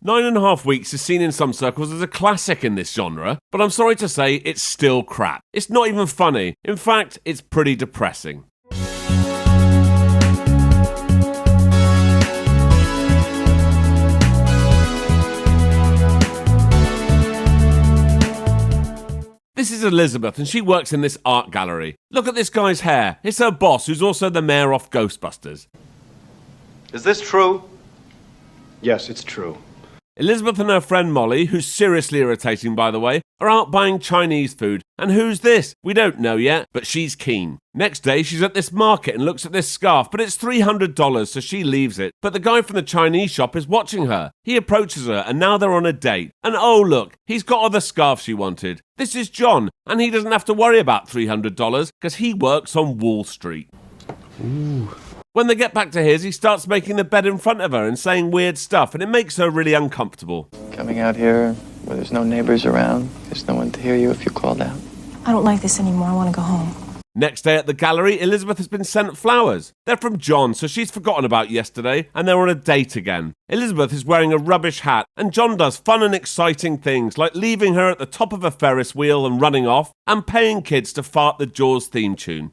9.5 Weeks is seen in some circles as a classic in this genre, but I'm sorry to say it's still crap. It's not even funny. In fact, it's pretty depressing. This is Elizabeth, and she works in this art gallery. Look at this guy's hair. It's her boss, who's also the mayor off Ghostbusters. Is this true? Yes, it's true. Elizabeth and her friend Molly, who's seriously irritating by the way, are out buying Chinese food. And who's this? We don't know yet, but she's keen. Next day, she's at this market and looks at this scarf, but it's $300, so she leaves it. But the guy from the Chinese shop is watching her. He approaches her, and now they're on a date. And oh look, he's got her the scarf she wanted. This is John, and he doesn't have to worry about $300 because he works on Wall Street. Ooh. When they get back to his, he starts making the bed in front of her and saying weird stuff, and it makes her really uncomfortable. Coming out here where there's no neighbors around, there's no one to hear you if you called out. I don't like this anymore. I want to go home. Next day at the gallery, Elizabeth has been sent flowers. They're from John, so she's forgotten about yesterday, and they're on a date again. Elizabeth is wearing a rubbish hat, and John does fun and exciting things, like leaving her at the top of a Ferris wheel and running off, and paying kids to fart the Jaws theme tune.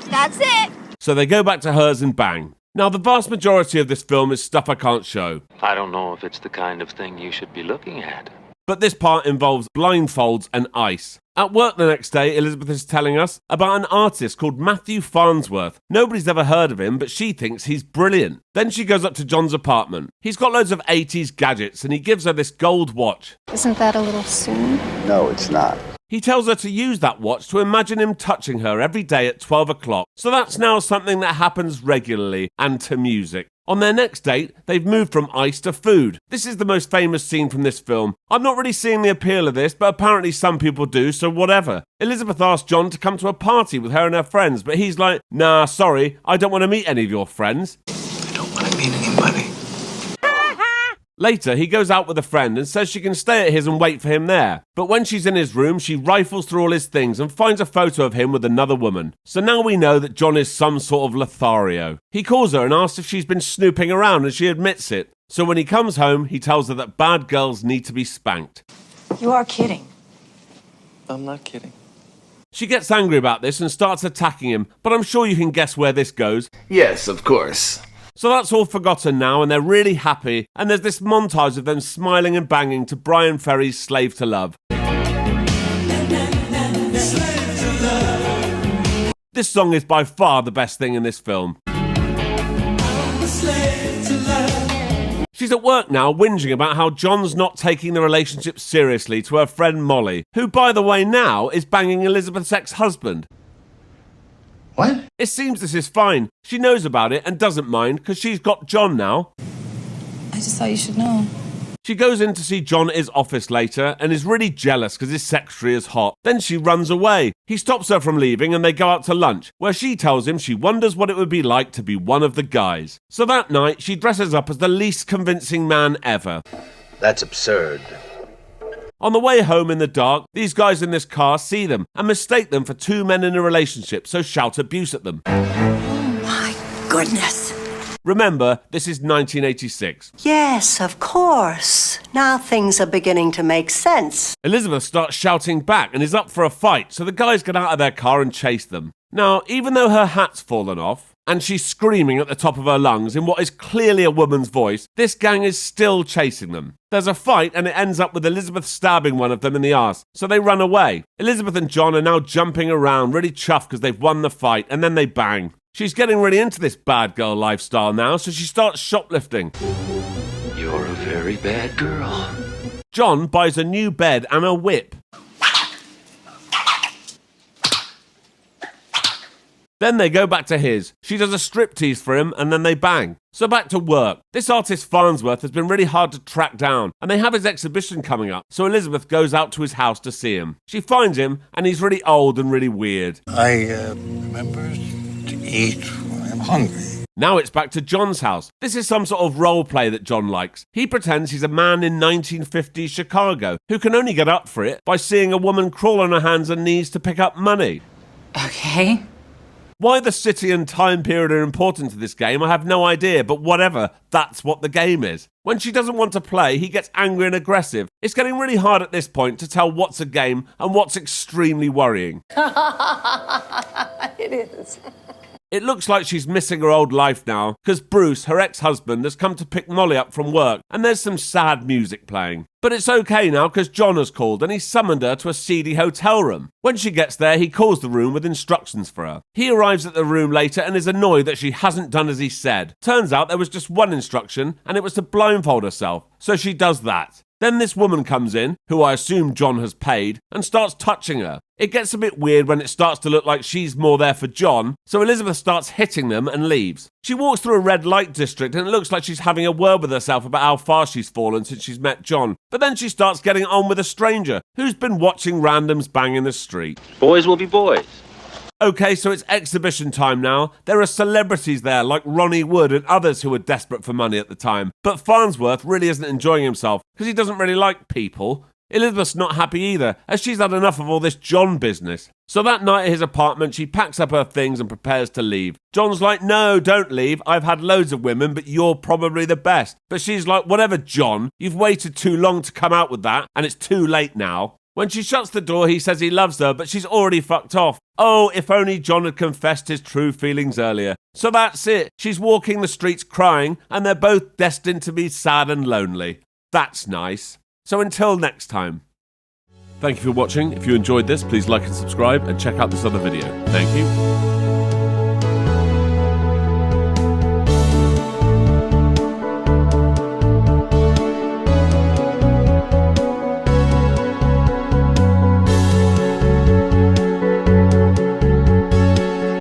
That's it! So they go back to hers and bang. Now, the vast majority of this film is stuff I can't show. I don't know if it's the kind of thing you should be looking at. But this part involves blindfolds and ice. At work the next day, Elizabeth is telling us about an artist called Matthew Farnsworth. Nobody's ever heard of him, but she thinks he's brilliant. Then she goes up to John's apartment. He's got loads of 80s gadgets, and he gives her this gold watch. Isn't that a little soon? No, it's not. He tells her to use that watch to imagine him touching her every day at 12 o'clock. So that's now something that happens regularly, and to music. On their next date, they've moved from ice to food. This is the most famous scene from this film. I'm not really seeing the appeal of this, but apparently some people do, so whatever. Elizabeth asks John to come to a party with her and her friends, but he's like, nah, sorry, I don't want to meet any of your friends. I don't want to meet anybody. Later, he goes out with a friend and says she can stay at his and wait for him there. But when she's in his room, she rifles through all his things and finds a photo of him with another woman. So now we know that John is some sort of Lothario. He calls her and asks if she's been snooping around, and she admits it. So when he comes home, he tells her that bad girls need to be spanked. You are kidding. I'm not kidding. She gets angry about this and starts attacking him, but I'm sure you can guess where this goes. Yes, of course. So that's all forgotten now, and they're really happy, and there's this montage of them smiling and banging to Brian Ferry's Slave to Love. This song is by far the best thing in this film. She's at work now, whinging about how John's not taking the relationship seriously to her friend Molly, who, by the way, now is banging Elizabeth's ex-husband. What? It seems this is fine. She knows about it and doesn't mind because she's got John now. I just thought you should know. She goes in to see John at his office later and is really jealous because his secretary is hot. Then she runs away. He stops her from leaving and they go out to lunch, where she tells him she wonders what it would be like to be one of the guys. So that night, she dresses up as the least convincing man ever. That's absurd. On the way home in the dark, these guys in this car see them and mistake them for two men in a relationship, so shout abuse at them. Oh my goodness. Remember, this is 1986. Yes, of course. Now things are beginning to make sense. Elizabeth starts shouting back and is up for a fight, so the guys get out of their car and chase them. Now, even though her hat's fallen off, and she's screaming at the top of her lungs in what is clearly a woman's voice, this gang is still chasing them. There's a fight and it ends up with Elizabeth stabbing one of them in the arse, so they run away. Elizabeth and John are now jumping around, really chuffed because they've won the fight, and then they bang. She's getting really into this bad girl lifestyle now, so she starts shoplifting. You're a very bad girl. John buys a new bed and a whip. Then they go back to his. She does a striptease for him and then they bang. So back to work. This artist Farnsworth has been really hard to track down and they have his exhibition coming up. So Elizabeth goes out to his house to see him. She finds him and he's really old and really weird. I remember to eat when I'm hungry. Now it's back to John's house. This is some sort of role play that John likes. He pretends he's a man in 1950s Chicago who can only get up for it by seeing a woman crawl on her hands and knees to pick up money. Okay. Why the city and time period are important to this game, I have no idea, but whatever, that's what the game is. When she doesn't want to play, he gets angry and aggressive. It's getting really hard at this point to tell what's a game and what's extremely worrying. It is. It looks like she's missing her old life now, because Bruce, her ex-husband, has come to pick Molly up from work, and there's some sad music playing. But it's okay now, because John has called, and he's summoned her to a seedy hotel room. When she gets there, he calls the room with instructions for her. He arrives at the room later and is annoyed that she hasn't done as he said. Turns out there was just one instruction, and it was to blindfold herself, so she does that. Then this woman comes in, who I assume John has paid, and starts touching her. It gets a bit weird when it starts to look like she's more there for John, so Elizabeth starts hitting them and leaves. She walks through a red light district and it looks like she's having a word with herself about how far she's fallen since she's met John. But then she starts getting on with a stranger who's been watching randoms bang in the street. Boys will be boys. Okay, so it's exhibition time now. There are celebrities there like Ronnie Wood and others who were desperate for money at the time. But Farnsworth really isn't enjoying himself because he doesn't really like people. Elizabeth's not happy either, as she's had enough of all this John business. So that night at his apartment, she packs up her things and prepares to leave. John's like, no, don't leave. I've had loads of women, but you're probably the best. But she's like, whatever, John. You've waited too long to come out with that, and it's too late now. When she shuts the door, he says he loves her, but she's already fucked off. Oh, if only John had confessed his true feelings earlier. So that's it. She's walking the streets crying, and they're both destined to be sad and lonely. That's nice. So until next time. Thank you for watching. If you enjoyed this, please like and subscribe, and check out this other video. Thank you.